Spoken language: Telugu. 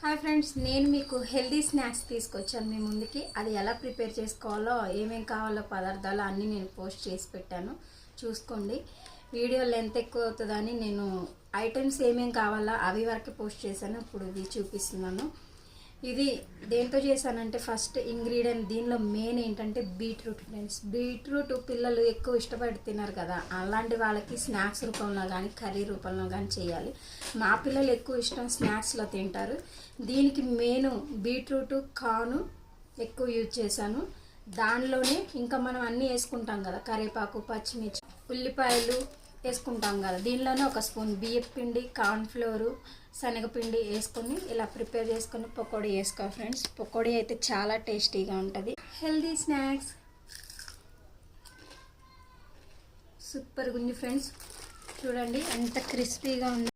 హాయ్ ఫ్రెండ్స్, నేను మీకు హెల్దీ స్నాక్స్ తీసుకొచ్చాను మీ ముందుకి. అది ఎలా ప్రిపేర్ చేసుకోవాలో, ఏమేమి కావాలో పదార్థాలు అన్నీ నేను పోస్ట్ చేసి పెట్టాను, చూసుకోండి. వీడియో లెంత్ ఎక్కువ అవుతుందని నేను ఐటమ్స్ ఏమేమి కావాలో అవి వరకు పోస్ట్ చేశాను. ఇప్పుడు ఇది చూపిస్తున్నాను. ఇది దేంతో చేశానంటే, ఫస్ట్ ఇంగ్రీడియంట్ దీనిలో మెయిన్ ఏంటంటే బీట్రూట్ ఫ్రెండ్స్. బీట్రూట్ పిల్లలు ఎక్కువ ఇష్టపడి తిన్నారు కదా, అలాంటి వాళ్ళకి స్నాక్స్ రూపంలో కానీ కర్రీ రూపంలో కానీ చేయాలి. మా పిల్లలు ఎక్కువ ఇష్టం స్నాక్స్లో తింటారు. దీనికి మెయిన్ బీట్రూట్ కార్న్ ఎక్కువ యూజ్ చేశాను. దానిలోనే ఇంకా మనం అన్నీ వేసుకుంటాం కదా, కరివేపాకు, పచ్చిమిర్చి, ఉల్లిపాయలు వేసుకుంటాం కదా. దీనిలోనే ఒక స్పూన్ బియ్యం పిండి, కార్న్ఫ్లోరు, శనగపిండి వేసుకొని ఇలా ప్రిపేర్ చేసుకొని పకోడీ వేసుకో ఫ్రెండ్స్. పకోడీ అయితే చాలా టేస్టీగా ఉంటుంది. హెల్దీ స్నాక్స్ సూపర్గా ఉంది ఫ్రెండ్స్. చూడండి ఎంత క్రిస్పీగా ఉంది.